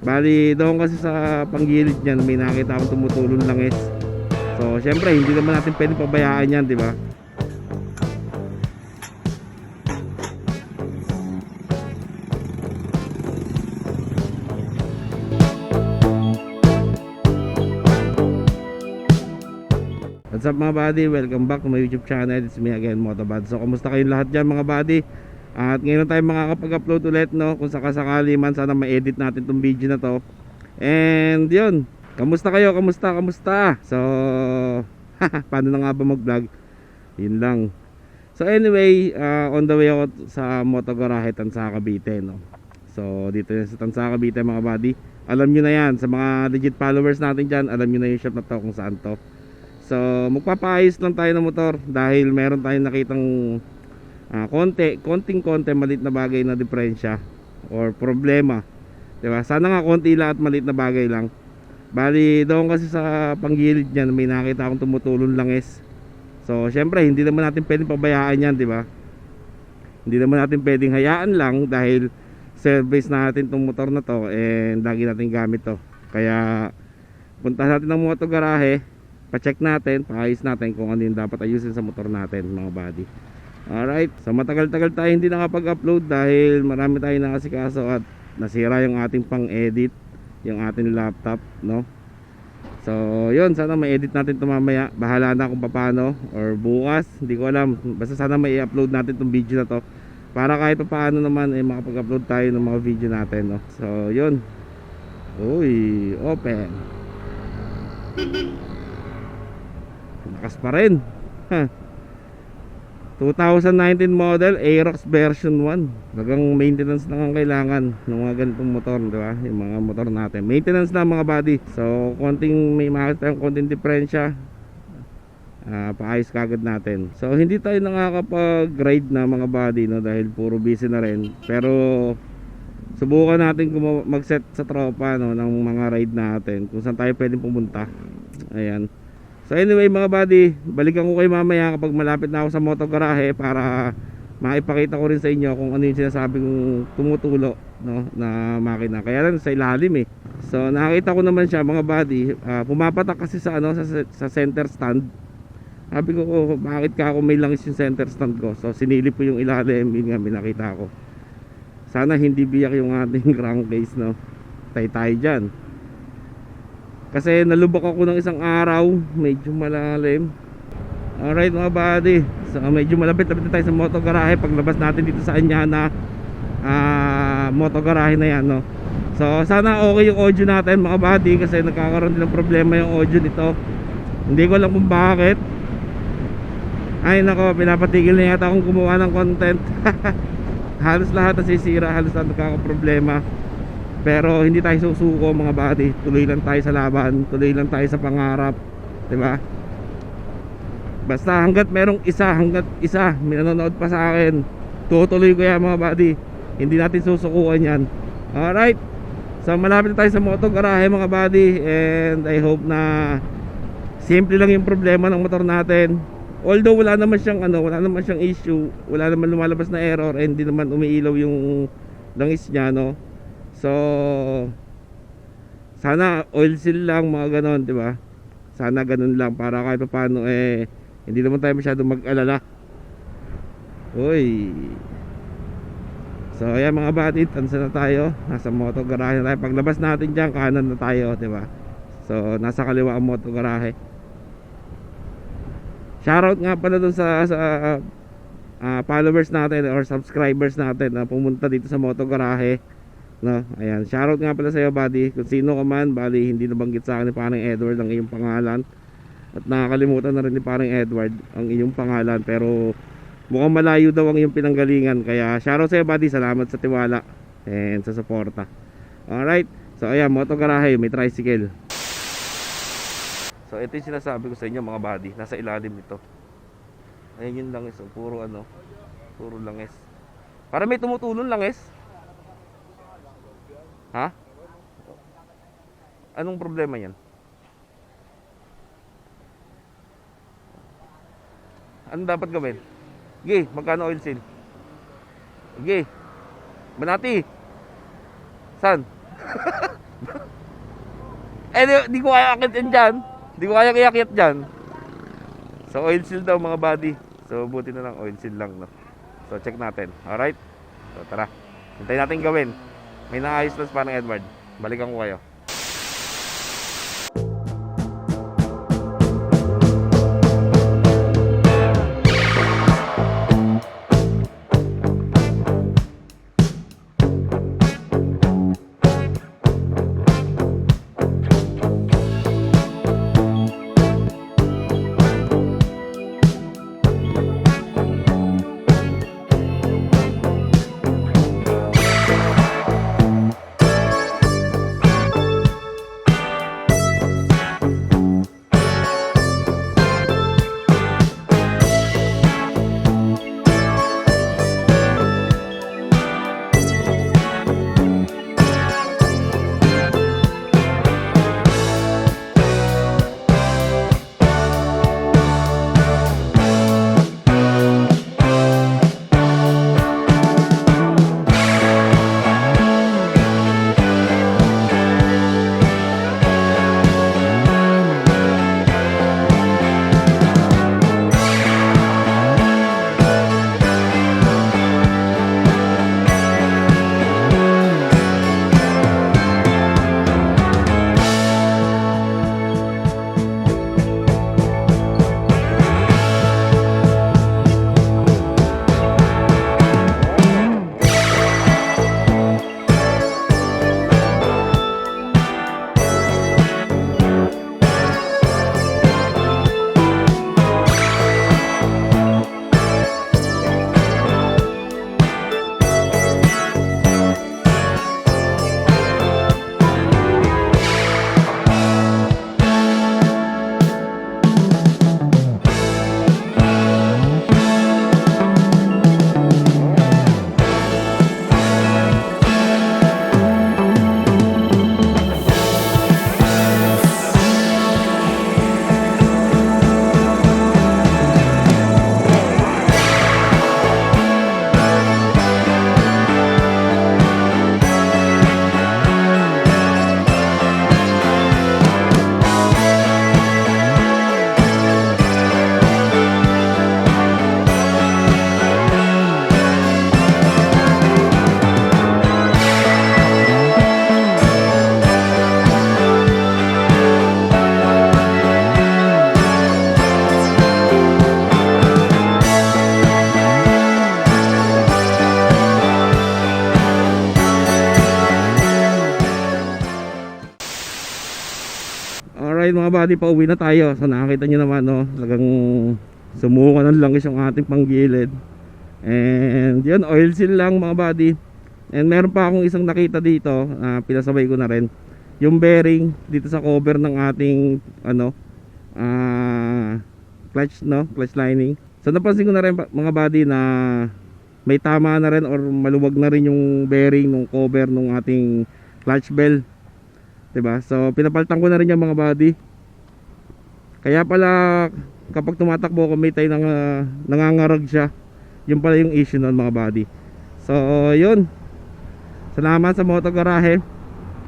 Bali doon kasi sa panggilid niyan may nakita akong tumutulong langis. So syempre hindi naman natin pwedeng pabayaan yan, di ba? What's up mga buddy? Welcome back to my YouTube channel. It's me again, Motobad. So kamusta kayong lahat dyan mga buddy? At ngayon tayo makakapag-upload ulit, no? Kung sakasakali man, sana ma-edit natin tong video na to. And yun, kamusta kayo? Kamusta? So paano na nga ba mag-vlog? Yun lang. So anyway, on the way ako sa Motogarahe Tansa Cavite, no? So dito sa Tansa Cavite mga buddy. Alam nyo na yan, sa mga legit followers natin dyan, alam nyo na yung shop na to kung saan to. So magpapaayos lang tayo ng motor dahil meron tayong nakitang konting maliit na bagay na diferensya or problema, diba? Sana nga konti lang at maliit na bagay lang. Bali doon kasi sa panggilid niyan may nakita akong tumutulong langis. So syempre hindi naman natin pwedeng pabayaan yan, diba? Hindi naman natin pwedeng hayaan lang dahil service natin tong motor na to and lagi natin gamit to. Kaya punta natin ng Motogarahe, pa-check natin, paayos natin kung ano yung dapat ayusin sa motor natin mga buddy. Alright, so matagal-tagal tayo hindi nakapag-upload dahil marami tayong nakasikaso at nasira yung ating pang-edit, yung ating laptop, no? So yun, sana ma-edit natin ito mamaya. Bahala na kung paano or bukas, hindi ko alam. Basta sana ma-i-upload natin itong video na to para kahit paano naman makapag-upload tayo ng mga video natin, no? So yun. Uy, open. Lakas pa rin. 2019 model Aerox version 1. Talagang maintenance lang ang kailangan ng mga ganitong motor, di ba? Yung mga motor natin, maintenance na mga body. So may makita tayong konting diferensya, paayos kagad natin. So hindi tayo nakakapag-ride na mga body, no, dahil puro busy na rin. Pero subukan natin mag-set sa tropa, no, ng mga ride natin kung saan tayo pwedeng pumunta. Ayan. So anyway mga buddy, balikan ko kayo mamaya kapag malapit na ako sa Motogarahe para maipakita ko rin sa inyo kung ano yung sinasabi kong tumutulo, no, na makina. Kaya lang sa ilalim eh. So nakita ko naman siya mga buddy, pumapatak kasi sa sa center stand. Sabi ko, oh, bakit ka ako may langis yung center stand ko? So sinilip ko yung ilalim, yun nga minakita ko. Sana hindi biyak yung ating crankcase, no. Tayo dyan. Kasi nalubak ako ng isang araw, medyo malalim. Alright mga buddy, so medyo malapit-lapit na tayo sa Motogarahe. Paglabas natin dito sa Anyana Motogarahe na yan, no? So sana okay yung audio natin mga buddy, kasi nagkakaroon din ng problema yung audio nito. Hindi ko alam kung bakit. Ay nako, pinapatigil na yata akong gumawa ng content. Halos lahat nasisira, halos lahat nagkakaproblema. Pero hindi tayo susuko mga buddy. Tuloy lang tayo sa laban, tuloy lang tayo sa pangarap, diba? Basta hanggat merong isa may nanonood pa sa akin, tutuloy ko yan mga buddy. Hindi natin susukuan yan. Alright, so malapit na tayo sa Motogarahe mga buddy. And I hope na simple lang yung problema ng motor natin. Although wala naman siyang issue, wala naman lumalabas na error, and hindi naman umiilaw yung langis niya, no? So sana oil seal lang mga ganon, di ba? Sana ganun lang para kahit paano hindi naman tayo masyadong mag-alala. Uy. So ayan mga buddy, tansa na tayo. Nasa Motogarahe na tayo. Paglabas natin dyan, kanan na tayo, di ba? So nasa kaliwa ang Motogarahe. Shoutout nga pala dun sa followers natin or subscribers natin na pumunta dito sa Motogarahe, no? Ayan, shoutout nga pala sa iyo buddy. Kung sino ka man, bali hindi nabanggit sa akin ni parang Edward ang iyong pangalan. At nakakalimutan na rin ni parang Edward ang iyong pangalan. Pero mukhang malayo daw ang iyong pinanggalingan. Kaya shoutout sa iyo buddy, salamat sa tiwala and sa suporta. Alright, so ayan, Motogarahe, may tricycle. So ito yung sinasabi ko sa inyo mga buddy, nasa ilalim nito. Ayan yung langis, oh. Puro langis. Para may tumutulong langis. Ha? Anong problema yan? Anong dapat gawin? Sige, magkano oil seal? Sige, Banati. San? di ko kaya akitin dyan. Di ko kaya iakyat dyan. So oil seal daw mga buddy. So buti na lang oil seal lang, no. So check natin. Alright. So tara. Hintayin natin gawin. May naayos na parang Edward. Balikan ko kayo. Alright mga buddy, pauwi na tayo. So nakakita nyo naman, no, talagang sumuko ng langis yung ating panggilid. And yun, oil seal lang mga buddy. And meron pa akong isang nakita dito, pinasabay ko na rin, yung bearing dito sa cover ng ating clutch, no, clutch lining. So napansin ko na rin mga buddy na may tama na rin or maluwag na rin yung bearing ng cover ng ating clutch bell, diba? So pinapalitan ko na rin yung mga buddy. Kaya pala kapag tumatakbo ko may tayo nangangarag siya. Yun pala yung issue nun mga buddy. So yun, salamat sa Moto Garahe.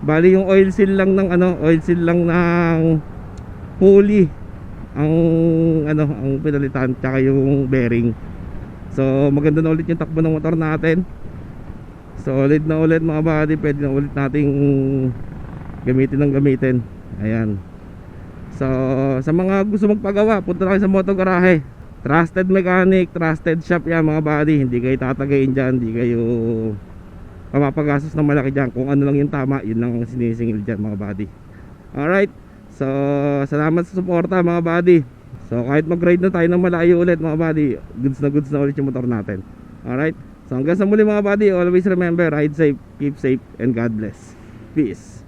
Bali yung oil seal lang ng oil seal lang ng pulley ang ang pinalitan, tsaka yung bearing. So maganda na ulit yung takbo ng motor natin. Solid na ulit mga buddy. Pwede na ulit nating gamitin. Ayan. So sa mga gusto magpagawa, punta na kayo sa Moto Garahe. Trusted mechanic, trusted shop yan mga buddy. Hindi kayo tatagayin dyan, hindi kayo mapapagastos ng malaki dyan. Kung ano lang yung tama, yun lang ang sinisingil dyan mga buddy. Alright. So salamat sa suporta mga buddy. So kahit mag-ride na tayo ng malayo ulit mga buddy, goods na ulit yung motor natin. Alright. So hanggang sa muli mga buddy, always remember, ride safe, keep safe, and God bless. Peace.